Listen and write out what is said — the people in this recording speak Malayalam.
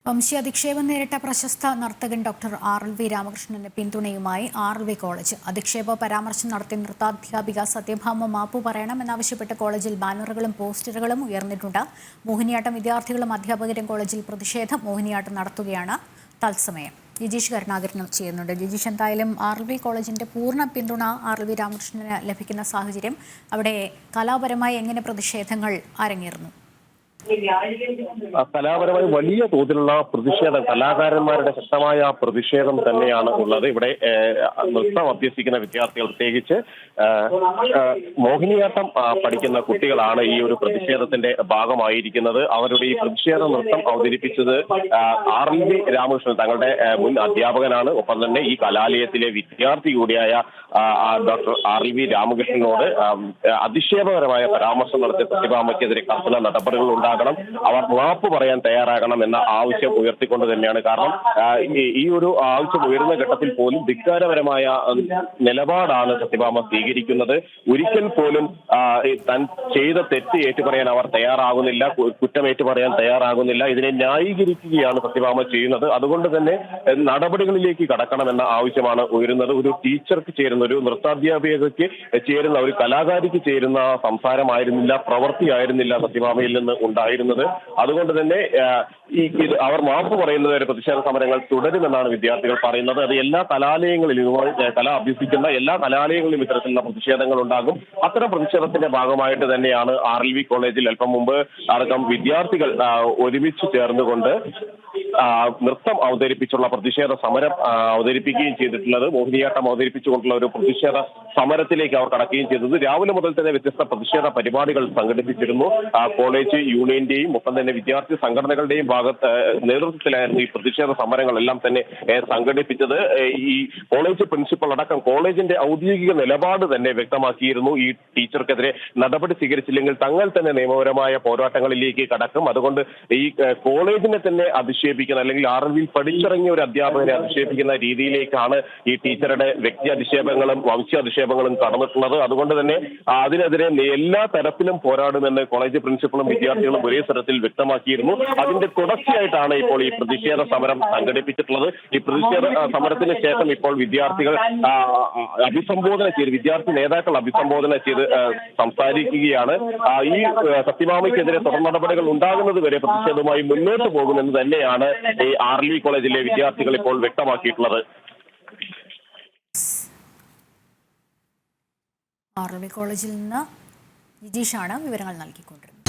വംശീയാധിക്ഷേപം നേരിട്ട പ്രശസ്ത നർത്തകൻ ഡോക്ടർ ആർ.എൽ.വി. രാമകൃഷ്ണന്റെ പിന്തുണയുമായി ആർ.എൽ.വി. കോളേജ് അധിക്ഷേപ പരാമർശം നടത്തിയ നൃത്താധ്യാപിക സത്യഭാമ മാപ്പു പറയണമെന്നാവശ്യപ്പെട്ട് കോളേജിൽ ബാനറുകളും പോസ്റ്ററുകളും ഉയർന്നിട്ടുണ്ട്. മോഹിനിയാട്ടം വിദ്യാർത്ഥികളും അധ്യാപകരും കോളേജിൽ പ്രതിഷേധം മോഹിനിയാട്ടം നടത്തുകയാണ്. തത്സമയം ജിജീഷ് കരുണാകരനും ചെയ്യുന്നുണ്ട്. ജിജീഷ്, എന്തായാലും ആർ.എൽ.വി. കോളേജിന്റെ പൂർണ്ണ പിന്തുണ ആർ.എൽ.വി. രാമകൃഷ്ണന് ലഭിക്കുന്ന സാഹചര്യം, അവിടെ കലാപരമായി എങ്ങനെ പ്രതിഷേധങ്ങൾ അരങ്ങേറുന്നു? കലാപരമായി വലിയ തോതിലുള്ള പ്രതിഷേധം, കലാകാരന്മാരുടെ ശക്തമായ പ്രതിഷേധം തന്നെയാണ് ഉള്ളത്. ഇവിടെ നൃത്തം അഭ്യസിക്കുന്ന വിദ്യാർത്ഥികൾ, പ്രത്യേകിച്ച് മോഹിനിയാട്ടം പഠിക്കുന്ന കുട്ടികളാണ് ഈ ഒരു പ്രതിഷേധത്തിന്റെ ഭാഗമായിരിക്കുന്നത്. അവരുടെ ഈ പ്രതിഷേധ നൃത്തം അവതരിപ്പിച്ചത് ആർ.എൽ.വി. രാമകൃഷ്ണൻ, തങ്ങളുടെ മുൻ അധ്യാപകനാണ്. ഒപ്പം തന്നെ ഈ കലാലയത്തിലെ വിദ്യാർത്ഥി കൂടിയായ ഡോക്ടർ ആർ.എൽ.വി. രാമകൃഷ്ണനോട് അധിക്ഷേപകരമായ പരാമർശം നടത്തിയ സത്യഭാമയ്ക്കെതിരെ കർശന നടപടികൾ ഉണ്ടാകണം, അവർ മാപ്പ് പറയാൻ തയ്യാറാകണം എന്ന ആവശ്യം ഉയർത്തിക്കൊണ്ട് തന്നെയാണ്. കാരണം ഈ ഒരു ആവശ്യം ഉയർന്ന ഘട്ടത്തിൽ പോലും ധിക്കാരപരമായ നിലപാടാണ് സത്യഭാമ സ്വീകരിക്കുന്നത്. ഒരിക്കൽ പോലും താൻ ചെയ്ത തെറ്റ് ഏറ്റുപറയാൻ അവർ തയ്യാറാകുന്നില്ല, കുറ്റമേറ്റു പറയാൻ തയ്യാറാകുന്നില്ല. ഇതിനെ ന്യായീകരിക്കുകയാണ് സത്യഭാമ ചെയ്യുന്നത്. അതുകൊണ്ട് തന്നെ നടപടികളിലേക്ക് കടക്കണമെന്ന ആവശ്യമാണ് ഉയരുന്നത്. ഒരു ടീച്ചർക്ക് ചേരുന്ന, ഒരു നൃത്താധ്യാപികയ്ക്ക് ചേരുന്ന, ഒരു കലാകാരിക്ക് ചേരുന്ന സംസാരമായിരുന്നില്ല, പ്രവൃത്തിയായിരുന്നില്ല സത്യഭാമയിൽ നിന്ന് ഉണ്ടായിരുന്നത്. അതുകൊണ്ട് തന്നെ അവർ മാപ്പ് പറയുന്നത് വരെ പ്രതിഷേധ സമരങ്ങൾ തുടരുമെന്നാണ് വിദ്യാർത്ഥികൾ പറയുന്നത്. അത് എല്ലാ കലാലയങ്ങളിലും, കല അഭ്യസിക്കുന്ന എല്ലാ കലാലയങ്ങളിലും ഇത്തരത്തിലുള്ള പ്രതിഷേധങ്ങൾ ഉണ്ടാകും. അത്തരം പ്രതിഷേധത്തിന്റെ ഭാഗമായിട്ട് തന്നെയാണ് ആർ.എൽ.വി. കോളേജിൽ അല്പം മുമ്പ് അടക്കം വിദ്യാർത്ഥികൾ ഒരുമിച്ച് ചേർന്നുകൊണ്ട് നൃത്തം അവതരിപ്പിച്ചുള്ള പ്രതിഷേധ സമരം അവതരിപ്പിക്കുകയും ചെയ്തിട്ടുള്ളത്. മോഹിനിയാട്ടം അവതരിപ്പിച്ചുകൊണ്ടുള്ള ഒരു പ്രതിഷേധ സമരത്തിലേക്ക് അവർ കടക്കുകയും ചെയ്തത്. രാവിലെ മുതൽ തന്നെ വ്യത്യസ്ത പ്രതിഷേധ പരിപാടികൾ സംഘടിപ്പിച്ചിരുന്നു. കോളേജ് യൂണിയന്റെയും ഒപ്പം തന്നെ വിദ്യാർത്ഥി സംഘടനകളുടെയും നേതൃത്വത്തിലായിരുന്നു ഈ പ്രതിഷേധ സമരങ്ങളെല്ലാം തന്നെ സംഘടിപ്പിച്ചത്. ഈ കോളേജ് പ്രിൻസിപ്പൽ അടക്കം കോളേജിന്റെ ഔദ്യോഗിക നിലപാട് തന്നെ വ്യക്തമാക്കിയിരുന്നു. ഈ ടീച്ചർക്കെതിരെ നടപടി സ്വീകരിച്ചില്ലെങ്കിൽ തങ്ങൾ തന്നെ നിയമപരമായ പോരാട്ടങ്ങളിലേക്ക് കടക്കും. അതുകൊണ്ട് ഈ കോളേജിനെ തന്നെ അധിക്ഷേപിക്കുന്ന, അല്ലെങ്കിൽ ആർ.എൽ.വി. പഠിച്ചിറങ്ങിയ ഒരു അധ്യാപകനെ അധിക്ഷേപിക്കുന്ന രീതിയിലേക്കാണ് ഈ ടീച്ചറുടെ വ്യക്തി അധിക്ഷേപങ്ങളും വംശീയാധിക്ഷേപങ്ങളും കടന്നിട്ടുള്ളത്. അതുകൊണ്ട് തന്നെ അതിനെതിരെ എല്ലാ തരത്തിലും പോരാടുമെന്ന് കോളേജ് പ്രിൻസിപ്പളും വിദ്യാർത്ഥികളും ഒരേ സ്വരത്തിൽ വ്യക്തമാക്കിയിരുന്നു. അതിന്റെ തുടർച്ചയായിട്ടാണ് ഇപ്പോൾ ഈ പ്രതിഷേധ സമരം സംഘടിപ്പിച്ചിട്ടുള്ളത്. ഈ പ്രതിഷേധ സമരത്തിന് ശേഷം ഇപ്പോൾ വിദ്യാർത്ഥികൾ അഭിസംബോധന ചെയ്ത്, വിദ്യാർത്ഥി നേതാക്കൾ അഭിസംബോധന ചെയ്ത് സംസാരിക്കുകയാണ്. ഈ സത്യഭാമയ്ക്കെതിരെ തുടർ നടപടികൾ ഉണ്ടാകുന്നത് വരെ പ്രതിഷേധവുമായി മുന്നോട്ട് പോകുമെന്ന് തന്നെയാണ് ഈ ആർ.എൽ.വി. കോളേജിലെ വിദ്യാർത്ഥികൾ ഇപ്പോൾ വ്യക്തമാക്കിയിട്ടുള്ളത്. ആർ.എൽ.വി. കോളേജിൽ നിന്ന് ജിജീഷാണ് വിവരങ്ങൾ നൽകിക്കൊണ്ടിരുന്നത്.